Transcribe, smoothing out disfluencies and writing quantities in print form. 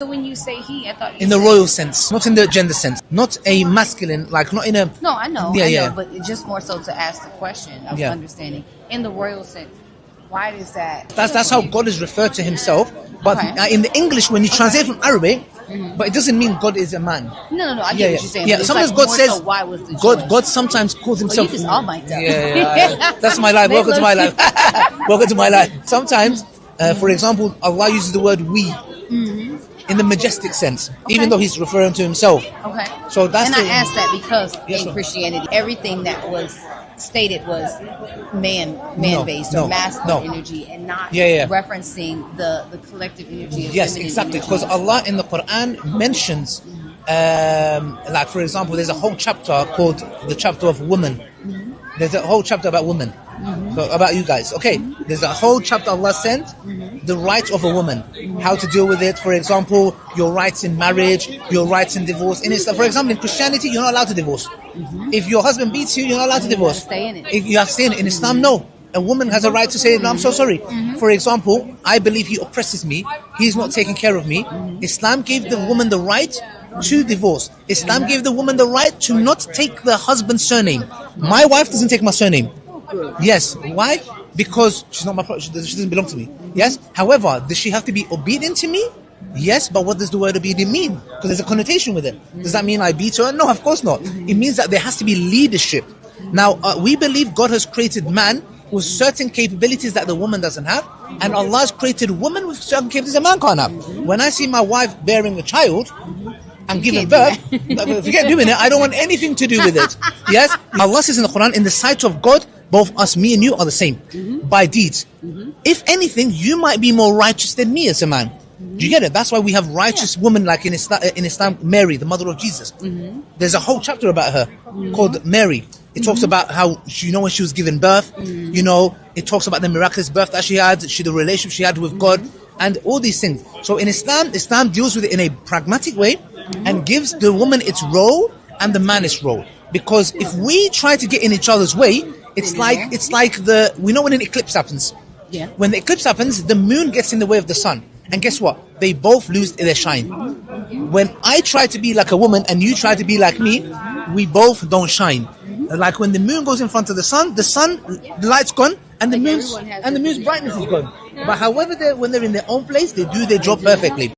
So when you say he, I thought you In the said- royal sense, not in the gender sense. Not a masculine, like not in a... No, I know, Yeah. but it's just more so to ask the question of Yeah. understanding. In the royal sense, why does that... That's how God is referred to himself. But Okay. in the English, when you translate from Arabic, but it doesn't mean God is a man. No, I get what you're saying. Yeah, but it's sometimes like God more says, so why was the choice? God sometimes calls Well, himself... you just all mic'd up. Yeah, that's my life. Welcome to my life. Welcome to my life. Sometimes, for example, Allah uses the word we in the majestic sense, even though he's referring to himself. Okay. So that's and I asked that because Yes, in sir. Christianity, everything that was stated was man-based or masculine energy, and not referencing the collective energy of Yes, feminine exactly. energy. Because Allah in the Quran mentions, like for example, there's a whole chapter called the chapter of women. There's a whole chapter about women, so about you guys. Okay, there's a whole chapter Allah sent, the rights of a woman, how to deal with it. For example, your rights in marriage, your rights in divorce. For example, in Christianity, you're not allowed to divorce. If your husband beats you, you're not allowed to divorce. Stay in it. If you have to stay in it. In Islam, no. A woman has a right to say, no, I'm so sorry. For example, I believe he oppresses me. He's not taking care of me. Islam gave the woman the right to divorce. Islam gave the woman the right to not take the husband's surname. My wife doesn't take my surname. Yes. Why? Because she's not my she doesn't belong to me. Yes. However, does she have to be obedient to me? Yes, but what does the word obedient mean? Because there's a connotation with it. Does that mean I beat her? No, of course not. It means that there has to be leadership. Now, we believe God has created man with certain capabilities that the woman doesn't have, and Allah has created woman with certain capabilities a man can't have. When I see my wife bearing a child and giving birth, forget doing it, I don't want anything to do with it. Yes? Allah says in the Quran, in the sight of God, both us, me and you, are the same by deeds. If anything, you might be more righteous than me as a man. Do you get it? That's why we have righteous women like in Islam, Mary, the mother of Jesus. There's a whole chapter about her called Mary. It talks about how, when she was given birth, it talks about the miraculous birth that she had, the relationship she had with God, and all these things. So in Islam deals with it in a pragmatic way and gives the woman its role and the man its role. Because if we try to get in each other's way, it's like we know when an eclipse happens. Yeah. When the eclipse happens, the moon gets in the way of the sun. And guess what? They both lose their shine. When I try to be like a woman and you try to be like me, we both don't shine. Like when the moon goes in front of the sun, the light's gone, and the moon's brightness is gone. But however, when they're in their own place, they do their job perfectly.